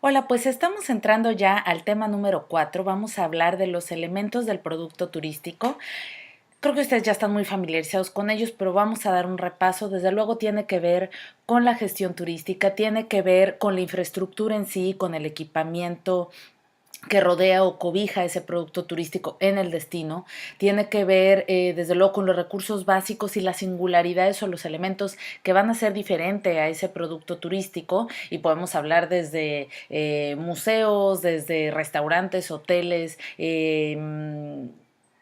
Hola, pues estamos entrando ya al tema número 4. Vamos a hablar de los elementos del producto turístico. Creo que ustedes ya están muy familiarizados con ellos, pero vamos a dar un repaso. Desde luego tiene que ver con la gestión turística, tiene que ver con la infraestructura en sí, con el equipamiento que rodea o cobija ese producto turístico en el destino, tiene que ver desde luego con los recursos básicos y las singularidades o los elementos que van a ser diferente a ese producto turístico, y podemos hablar desde museos, desde restaurantes, hoteles,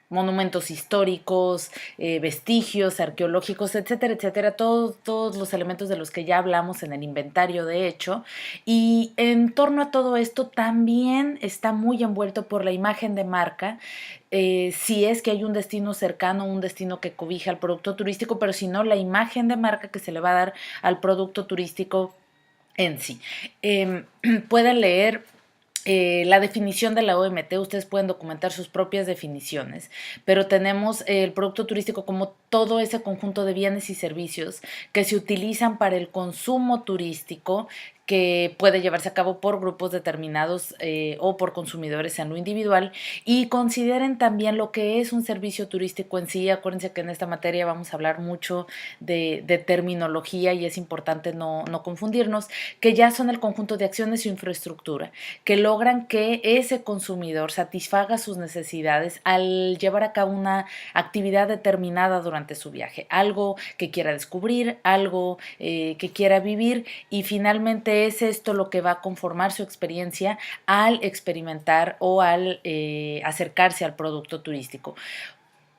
monumentos históricos, vestigios arqueológicos, etcétera, etcétera, todos los elementos de los que ya hablamos en el inventario de hecho. Y en torno a todo esto también está muy envuelto por la imagen de marca, si es que hay un destino cercano, un destino que cobija al producto turístico, pero si no, la imagen de marca que se le va a dar al producto turístico en sí. Pueden leer la definición de la OMT, ustedes pueden documentar sus propias definiciones, pero tenemos el producto turístico como todo ese conjunto de bienes y servicios que se utilizan para el consumo turístico, que puede llevarse a cabo por grupos determinados o por consumidores en lo individual, y consideren también lo que es un servicio turístico en sí. Acuérdense que en esta materia vamos a hablar mucho de terminología y es importante no confundirnos, que ya son el conjunto de acciones y infraestructura que logran que ese consumidor satisfaga sus necesidades al llevar a cabo una actividad determinada durante su viaje, algo que quiera descubrir, algo que quiera vivir, y finalmente es esto lo que va a conformar su experiencia al experimentar o al acercarse al producto turístico.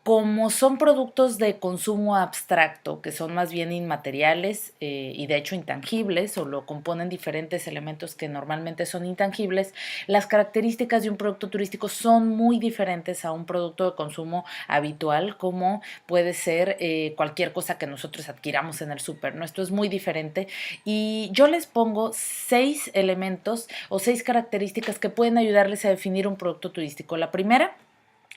Como son productos de consumo abstracto, que son más bien inmateriales y de hecho intangibles, o lo componen diferentes elementos que normalmente son intangibles, las características de un producto turístico son muy diferentes a un producto de consumo habitual, como puede ser cualquier cosa que nosotros adquiramos en el súper, ¿no? Esto es muy diferente, y yo les pongo 6 elementos o 6 características que pueden ayudarles a definir un producto turístico. La primera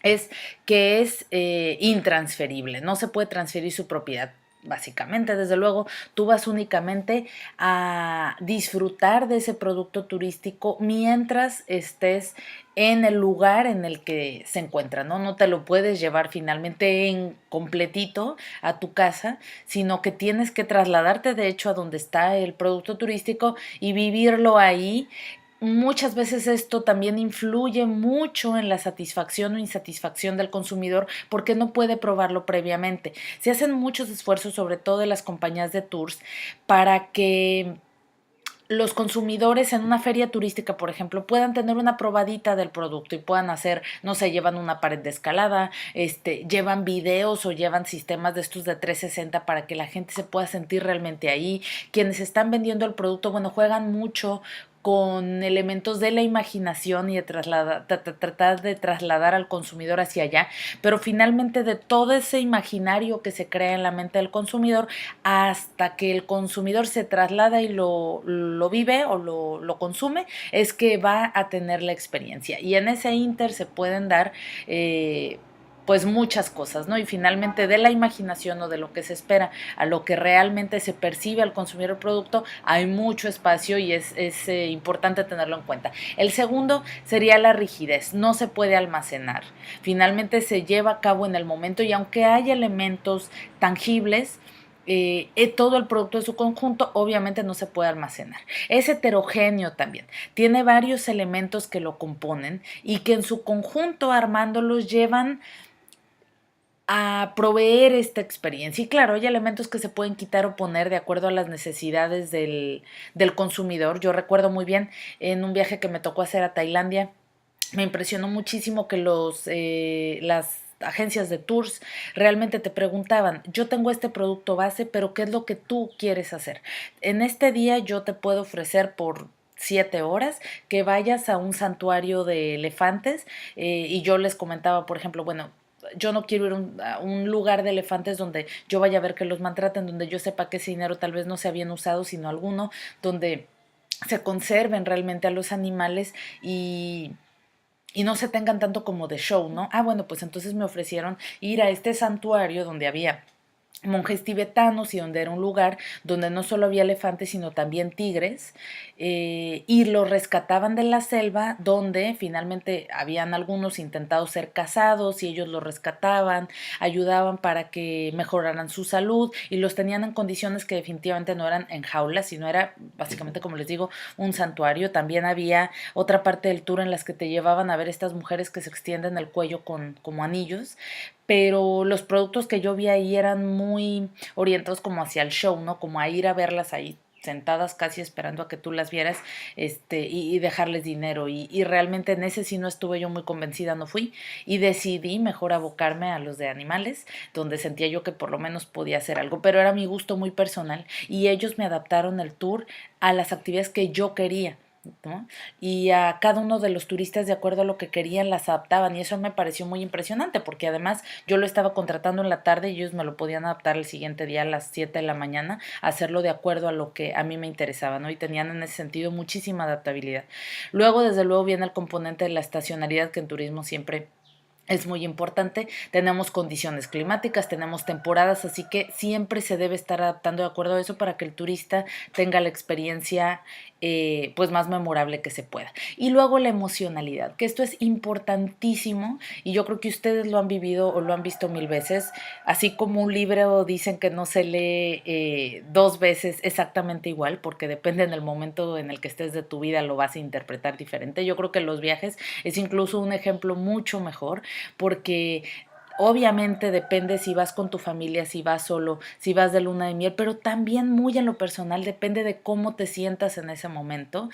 es que es intransferible, no se puede transferir su propiedad. Básicamente, desde luego, tú vas únicamente a disfrutar de ese producto turístico mientras estés en el lugar en el que se encuentra, ¿no? No te lo puedes llevar finalmente en completito a tu casa, sino que tienes que trasladarte de hecho a donde está el producto turístico y vivirlo ahí. Muchas veces esto también influye mucho en la satisfacción o insatisfacción del consumidor porque no puede probarlo previamente. Se hacen muchos esfuerzos, sobre todo de las compañías de tours, para que los consumidores en una feria turística, por ejemplo, puedan tener una probadita del producto y puedan hacer, no sé, llevan una pared de escalada, llevan videos o llevan sistemas de estos de 360 para que la gente se pueda sentir realmente ahí. Quienes están vendiendo el producto, bueno, juegan mucho con elementos de la imaginación y de tratar de trasladar al consumidor hacia allá, pero finalmente de todo ese imaginario que se crea en la mente del consumidor, hasta que el consumidor se traslada y lo vive o lo consume, es que va a tener la experiencia. Y en ese inter se pueden dar pues muchas cosas, ¿no? Y finalmente de la imaginación o de lo que se espera a lo que realmente se percibe al consumir el producto, hay mucho espacio y es importante tenerlo en cuenta. El segundo sería la rigidez, no se puede almacenar. Finalmente se lleva a cabo en el momento, y aunque hay elementos tangibles, todo el producto de su conjunto obviamente no se puede almacenar. Es heterogéneo también, tiene varios elementos que lo componen y que en su conjunto armándolos llevan a proveer esta experiencia. Y claro, hay elementos que se pueden quitar o poner de acuerdo a las necesidades del consumidor. Yo recuerdo muy bien en un viaje que me tocó hacer a Tailandia, me impresionó muchísimo que las agencias de tours realmente te preguntaban: yo tengo este producto base, pero ¿qué es lo que tú quieres hacer? En este día yo te puedo ofrecer por 7 horas que vayas a un santuario de elefantes, y yo les comentaba, por ejemplo, bueno, yo no quiero ir a un lugar de elefantes donde yo vaya a ver que los maltraten, donde yo sepa que ese dinero tal vez no sea bien usado, sino alguno donde se conserven realmente a los animales y no se tengan tanto como de show, ¿no? Ah, bueno, pues entonces me ofrecieron ir a este santuario donde había monjes tibetanos y donde era un lugar donde no solo había elefantes sino también tigres, y los rescataban de la selva, donde finalmente habían algunos intentado ser cazados y ellos los rescataban, ayudaban para que mejoraran su salud y los tenían en condiciones que definitivamente no eran en jaulas, sino era básicamente, como les digo, un santuario. También había otra parte del tour en las que te llevaban a ver estas mujeres que se extienden el cuello con como anillos, pero los productos que yo vi ahí eran muy orientados como hacia el show, ¿no? Como a ir a verlas ahí sentadas casi esperando a que tú las vieras, y dejarles dinero. Y realmente en ese sí no estuve yo muy convencida, no fui. Y decidí mejor abocarme a los de animales, donde sentía yo que por lo menos podía hacer algo. Pero era mi gusto muy personal y ellos me adaptaron el tour a las actividades que yo quería, ¿no? Y a cada uno de los turistas de acuerdo a lo que querían las adaptaban y eso me pareció muy impresionante porque además yo lo estaba contratando en la tarde y ellos me lo podían adaptar el siguiente día a las 7 de la mañana, hacerlo de acuerdo a lo que a mí me interesaba, ¿no? Y tenían en ese sentido muchísima adaptabilidad. Luego, desde luego, viene el componente de la estacionalidad que en turismo siempre es muy importante. Tenemos condiciones climáticas, tenemos temporadas, así que siempre se debe estar adaptando de acuerdo a eso para que el turista tenga la experiencia pues más memorable que se pueda. Y luego la emocionalidad, que esto es importantísimo y yo creo que ustedes lo han vivido o lo han visto mil veces, así como un libro dicen que no se lee dos veces exactamente igual, porque depende en el momento en el que estés de tu vida lo vas a interpretar diferente. Yo creo que los viajes es incluso un ejemplo mucho mejor porque obviamente depende si vas con tu familia, si vas solo, si vas de luna de miel, pero también muy en lo personal depende de cómo te sientas en ese momento.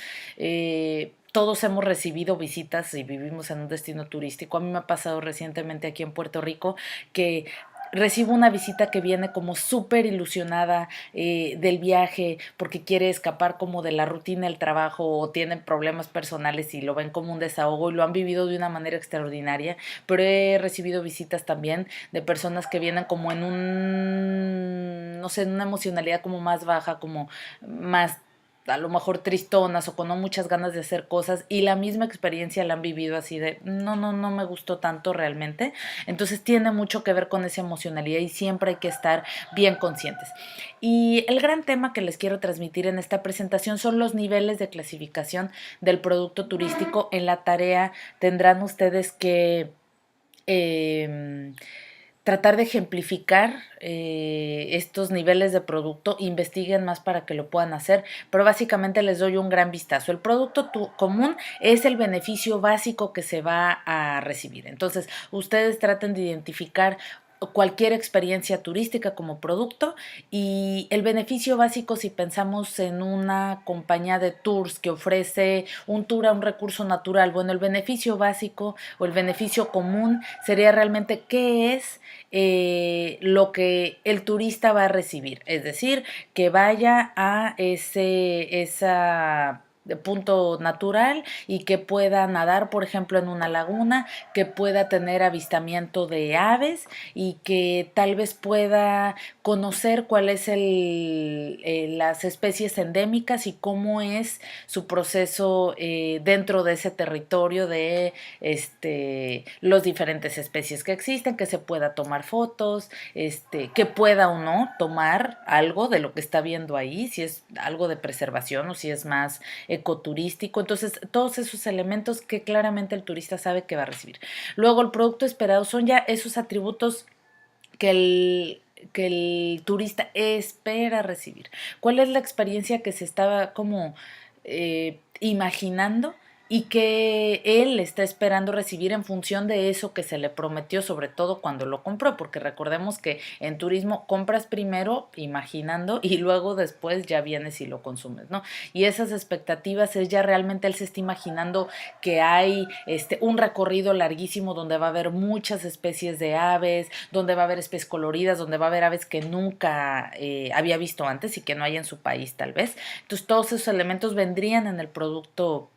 Todos hemos recibido visitas y vivimos en un destino turístico. A mí me ha pasado recientemente aquí en Puerto Rico que recibo una visita que viene como súper ilusionada del viaje porque quiere escapar como de la rutina del trabajo o tienen problemas personales y lo ven como un desahogo y lo han vivido de una manera extraordinaria, pero he recibido visitas también de personas que vienen como en un, no sé, en una emocionalidad como más baja, como más a lo mejor tristonas o con no muchas ganas de hacer cosas y la misma experiencia la han vivido así de no me gustó tanto realmente. Entonces tiene mucho que ver con esa emocionalidad y siempre hay que estar bien conscientes. Y el gran tema que les quiero transmitir en esta presentación son los niveles de clasificación del producto turístico. En la tarea tendrán ustedes que eh, tratar de ejemplificar estos niveles de producto, investiguen más para que lo puedan hacer, pero básicamente les doy un gran vistazo. El producto común es el beneficio básico que se va a recibir. Entonces, ustedes traten de identificar cualquier experiencia turística como producto y el beneficio básico si pensamos en una compañía de tours que ofrece un tour a un recurso natural, bueno, el beneficio básico o el beneficio común sería realmente qué es lo que el turista va a recibir, es decir, que vaya a esa de punto natural y que pueda nadar, por ejemplo, en una laguna, que pueda tener avistamiento de aves y que tal vez pueda conocer cuál es las especies endémicas y cómo es su proceso dentro de ese territorio de los diferentes especies que existen, que se pueda tomar fotos, que pueda o no tomar algo de lo que está viendo ahí, si es algo de preservación o si es más ecoturístico. Entonces, todos esos elementos que claramente el turista sabe que va a recibir. Luego, el producto esperado son ya esos atributos que el turista espera recibir. ¿Cuál es la experiencia que se estaba como imaginando y que él está esperando recibir en función de eso que se le prometió, sobre todo cuando lo compró? Porque recordemos que en turismo compras primero imaginando y luego después ya vienes y lo consumes, ¿no? Y esas expectativas es ya realmente él se está imaginando que hay un recorrido larguísimo donde va a haber muchas especies de aves, donde va a haber especies coloridas, donde va a haber aves que nunca había visto antes y que no hay en su país tal vez. Entonces todos esos elementos vendrían en el producto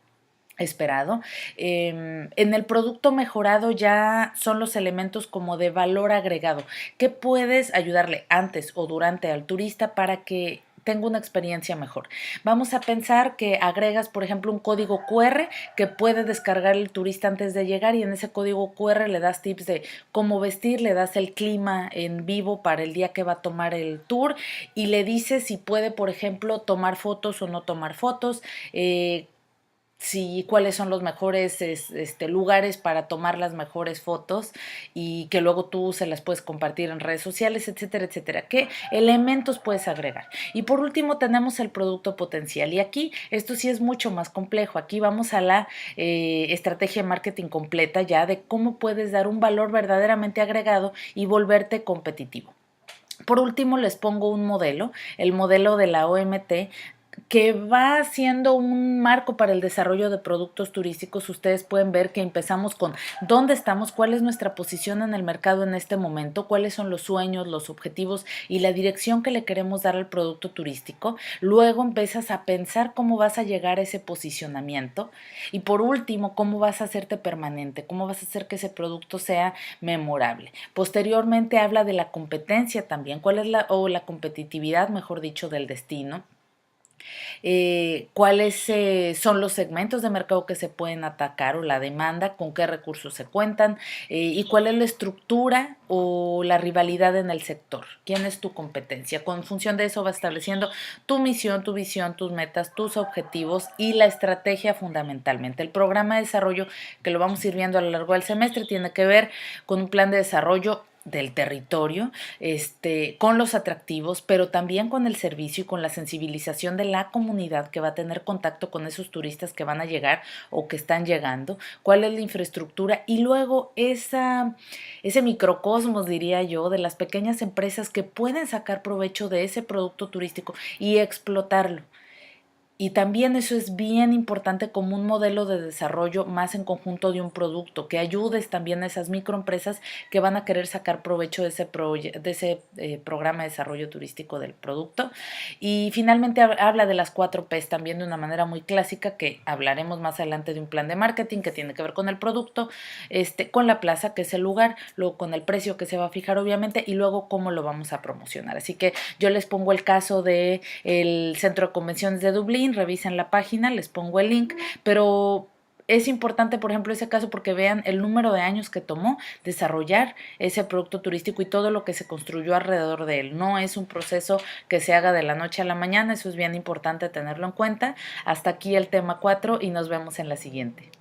esperado. En el producto mejorado ya son los elementos como de valor agregado. ¿Qué puedes ayudarle antes o durante al turista para que tengo una experiencia mejor. Vamos a pensar que agregas, por ejemplo, un código QR que puede descargar el turista antes de llegar, y en ese código QR le das tips de cómo vestir, le das el clima en vivo para el día que va a tomar el tour y le dices si puede, por ejemplo, tomar fotos o no tomar fotos, si cuáles son los mejores lugares para tomar las mejores fotos y que luego tú se las puedes compartir en redes sociales, etcétera, etcétera. ¿Qué elementos puedes agregar? Y por último tenemos el producto potencial, y aquí esto sí es mucho más complejo. Aquí vamos a la estrategia de marketing completa ya de cómo puedes dar un valor verdaderamente agregado y volverte competitivo. Por último, les pongo un modelo, el modelo de la OMT, que va siendo un marco para el desarrollo de productos turísticos. Ustedes pueden ver que empezamos con dónde estamos, cuál es nuestra posición en el mercado en este momento, cuáles son los sueños, los objetivos y la dirección que le queremos dar al producto turístico. Luego empiezas a pensar cómo vas a llegar a ese posicionamiento y por último, cómo vas a hacerte permanente, cómo vas a hacer que ese producto sea memorable. Posteriormente habla de la competencia también, cuál es la competitividad, mejor dicho, del destino. Cuáles son los segmentos de mercado que se pueden atacar o la demanda, con qué recursos se cuentan, y cuál es la estructura o la rivalidad en el sector, quién es tu competencia. Con función de eso vas estableciendo tu misión, tu visión, tus metas, tus objetivos y la estrategia fundamentalmente. El programa de desarrollo, que lo vamos a ir viendo a lo largo del semestre, tiene que ver con un plan de desarrollo del territorio, con los atractivos, pero también con el servicio y con la sensibilización de la comunidad que va a tener contacto con esos turistas que van a llegar o que están llegando, cuál es la infraestructura y luego ese microcosmos, diría yo, de las pequeñas empresas que pueden sacar provecho de ese producto turístico y explotarlo. Y también eso es bien importante como un modelo de desarrollo más en conjunto de un producto, que ayudes también a esas microempresas que van a querer sacar provecho de ese programa de desarrollo turístico del producto. Y finalmente habla de las 4Ps también de una manera muy clásica, que hablaremos más adelante de un plan de marketing que tiene que ver con el producto, con la plaza, que es el lugar, luego con el precio que se va a fijar obviamente, y luego cómo lo vamos a promocionar. Así que yo les pongo el caso del Centro de Convenciones de Dublín. Revisen la página, les pongo el link, pero es importante, por ejemplo, ese caso porque vean el número de años que tomó desarrollar ese producto turístico y todo lo que se construyó alrededor de él. No es un proceso que se haga de la noche a la mañana, eso es bien importante tenerlo en cuenta. Hasta aquí el tema 4 y nos vemos en la siguiente.